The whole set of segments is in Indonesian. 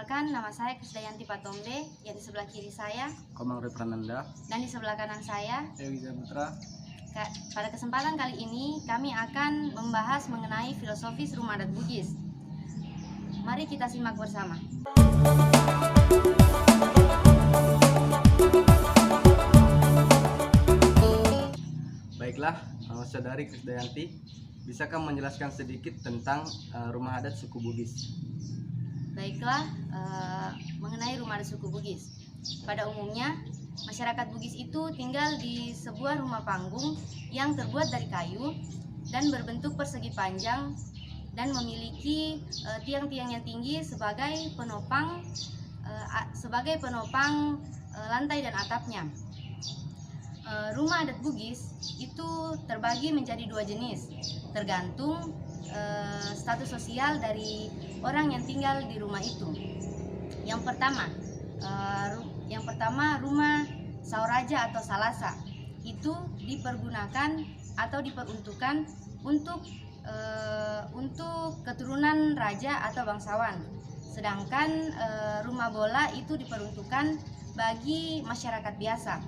Perkenalkan, nama saya Krisdayanti Patombe, yang di sebelah kiri saya, Komang Reprananda, dan di sebelah kanan saya. Ewiza Putra. Pada kesempatan kali ini, kami akan membahas mengenai filosofis rumah adat Bugis. Mari kita simak bersama. Baiklah, Saudari Krisdayanti, bisakah menjelaskan sedikit tentang rumah adat suku Bugis? Baiklah, mengenai rumah adat suku Bugis. Pada umumnya, masyarakat Bugis itu tinggal di sebuah rumah panggung yang terbuat dari kayu dan berbentuk persegi panjang dan memiliki tiang-tiang yang tinggi sebagai penopang lantai dan atapnya. Rumah adat Bugis itu terbagi menjadi dua jenis, tergantung status sosial dari orang yang tinggal di rumah itu. Yang pertama rumah Sauraja atau Salasa, itu dipergunakan atau diperuntukkan untuk keturunan raja atau bangsawan. Sedangkan rumah bola itu diperuntukkan bagi masyarakat biasa.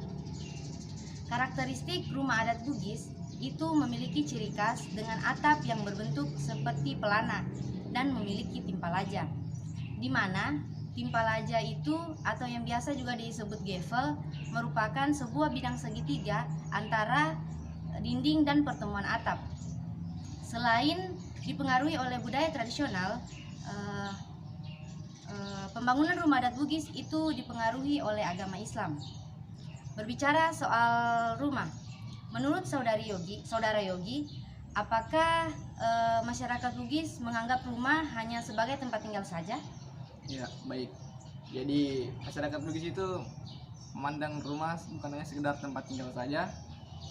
Karakteristik rumah adat Bugis itu memiliki ciri khas dengan atap yang berbentuk seperti pelana dan memiliki timpalaja, di mana timpalaja itu atau yang biasa juga disebut gavel merupakan sebuah bidang segitiga antara dinding dan pertemuan atap. Selain dipengaruhi oleh budaya tradisional, pembangunan rumah adat Bugis itu dipengaruhi oleh agama Islam. Berbicara soal rumah, menurut Saudara Yogi, apakah masyarakat Bugis menganggap rumah hanya sebagai tempat tinggal saja? Ya, baik. Jadi masyarakat Bugis itu memandang rumah bukan hanya sekedar tempat tinggal saja,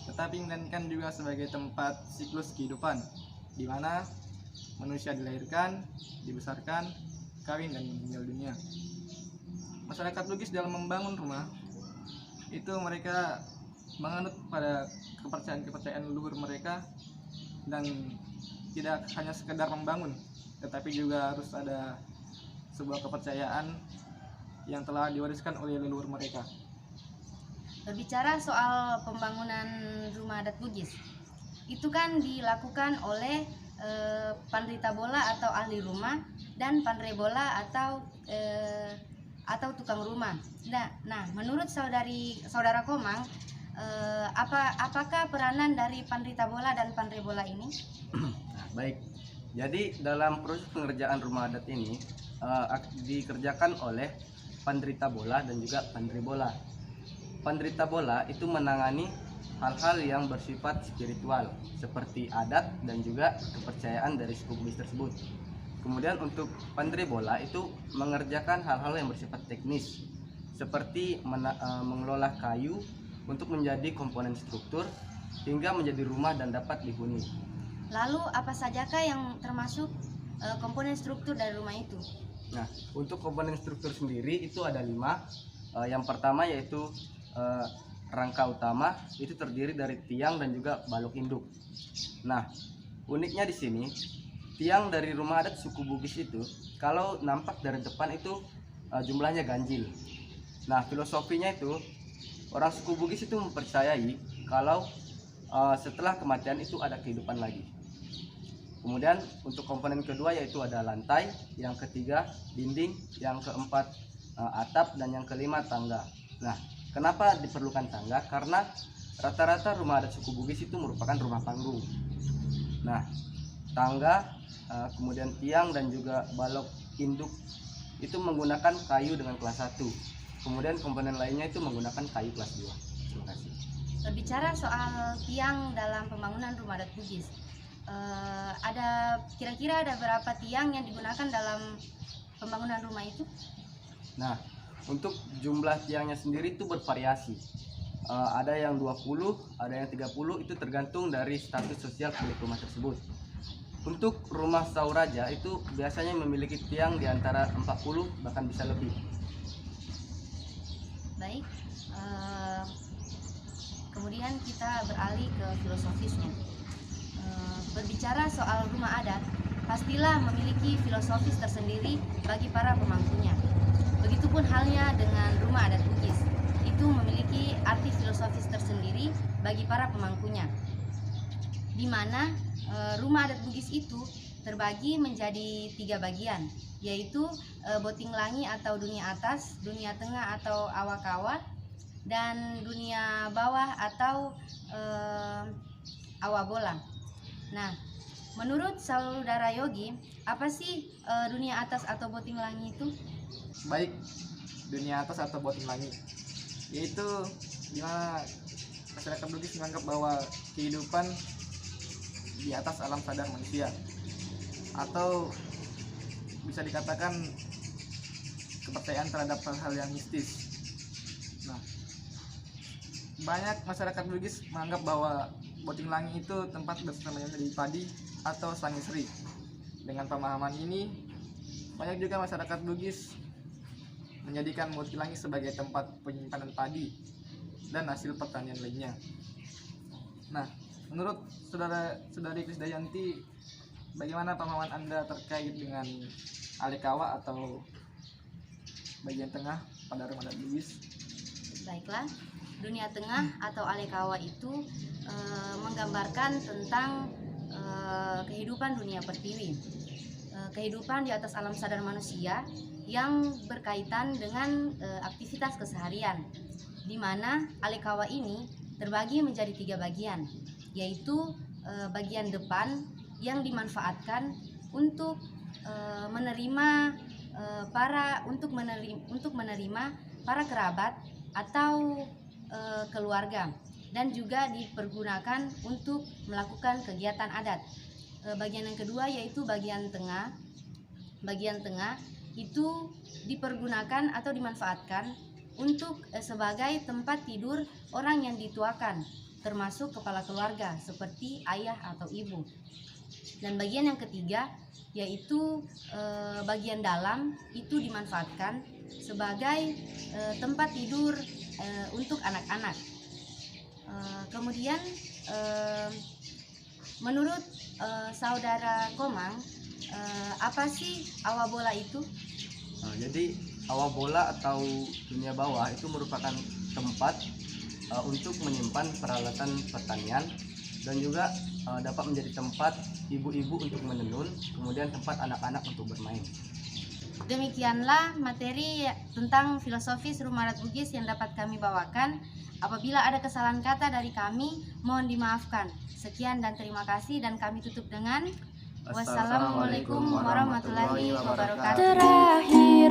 tetapi menjadikan juga sebagai tempat siklus kehidupan, di mana manusia dilahirkan, dibesarkan, kawin, dan meninggal dunia. Masyarakat Bugis dalam membangun rumah itu mereka menganut pada kepercayaan leluhur mereka, dan tidak hanya sekedar membangun, tetapi juga harus ada sebuah kepercayaan yang telah diwariskan oleh leluhur mereka. Berbicara soal pembangunan rumah adat Bugis, itu kan dilakukan oleh pandrita bola atau ahli rumah dan pandre bola atau tukang rumah. Nah, menurut saudara Komang, apakah peranan dari pandrita bola dan pandre bola ini? Baik, jadi dalam proses pengerjaan rumah adat ini dikerjakan oleh pandrita bola dan juga pandre bola. Pandrita bola itu menangani hal-hal yang bersifat spiritual seperti adat dan juga kepercayaan dari suku Bugis tersebut. Kemudian untuk pandre bola itu mengerjakan hal-hal yang bersifat teknis seperti mengelola kayu untuk menjadi komponen struktur hingga menjadi rumah dan dapat dihuni. Lalu apa sajakah yang termasuk komponen struktur dari rumah itu? Nah, untuk komponen struktur sendiri itu ada 5. Yang pertama yaitu rangka utama, itu terdiri dari tiang dan juga balok induk. Nah, uniknya di sini tiang dari rumah adat suku Bugis itu kalau nampak dari depan itu jumlahnya ganjil. Nah, filosofinya itu orang suku Bugis itu mempercayai kalau setelah kematian itu ada kehidupan lagi. Kemudian untuk komponen kedua yaitu ada lantai, yang ketiga dinding, yang keempat atap, dan yang kelima tangga. Nah, kenapa diperlukan tangga? Karena rata-rata rumah adat suku Bugis itu merupakan rumah panggung. Nah, tangga, kemudian tiang dan juga balok induk itu menggunakan kayu dengan kelas 1. Kemudian komponen lainnya itu menggunakan kayu kelas 2. Terima kasih. Berbicara soal tiang dalam pembangunan rumah adat Bugis, kira-kira ada berapa tiang yang digunakan dalam pembangunan rumah itu? Nah, untuk jumlah tiangnya sendiri itu bervariasi. Ada yang 20, ada yang 30, itu tergantung dari status sosial pemilik rumah tersebut. Untuk rumah Sauraja itu biasanya memiliki tiang di antara 40 bahkan bisa lebih. Baik, kemudian kita beralih ke filosofisnya. Berbicara soal rumah adat, pastilah memiliki filosofis tersendiri bagi para pemangkunya. Begitupun halnya dengan rumah adat Bugis. Itu memiliki arti filosofis tersendiri bagi para pemangkunya. Di mana rumah adat Bugis itu terbagi menjadi 3 bagian, yaitu Botinglangi atau dunia atas, dunia tengah atau awakawa, dan dunia bawah atau awabola. Nah, menurut saudara Yogi, apa sih dunia atas atau Botinglangi itu? Baik, dunia atas atau Botinglangi yaitu dimana masyarakat Bugis menganggap bahwa kehidupan di atas alam sadar manusia, atau bisa dikatakan kepercayaan terhadap hal-hal yang mistis. Nah, banyak masyarakat Bugis menganggap bahwa Botinglangi itu tempat bersemayamnya dari padi atau sangisri. Dengan pemahaman ini, banyak juga masyarakat Bugis menjadikan Botinglangi sebagai tempat penyimpanan padi dan hasil pertanian lainnya. Nah, menurut saudari Krisdayanti, bagaimana pemahaman Anda terkait dengan Alekawa atau bagian tengah pada rumah adat Bugis? Baiklah, dunia tengah atau Alekawa itu menggambarkan tentang kehidupan dunia pertiwi, kehidupan di atas alam sadar manusia yang berkaitan dengan aktivitas keseharian, di mana Alekawa ini terbagi menjadi 3 bagian, yaitu bagian depan yang dimanfaatkan untuk menerima para kerabat atau keluarga, dan juga dipergunakan untuk melakukan kegiatan adat. Bagian yang kedua yaitu bagian tengah. Bagian tengah itu dipergunakan atau dimanfaatkan untuk sebagai tempat tidur orang yang dituakan, termasuk kepala keluarga seperti ayah atau ibu. Dan bagian yang ketiga yaitu bagian dalam, itu dimanfaatkan sebagai tempat tidur untuk anak-anak. Kemudian menurut saudara Komang, apa sih awabola itu? Jadi awabola atau dunia bawah itu merupakan tempat untuk menyimpan peralatan pertanian, dan juga dapat menjadi tempat ibu-ibu untuk menenun, kemudian tempat anak-anak untuk bermain. Demikianlah materi tentang filosofis rumah adat Bugis yang dapat kami bawakan. Apabila ada kesalahan kata dari kami, mohon dimaafkan. Sekian dan terima kasih, dan kami tutup dengan wassalamualaikum warahmatullahi wabarakatuh. Terakhir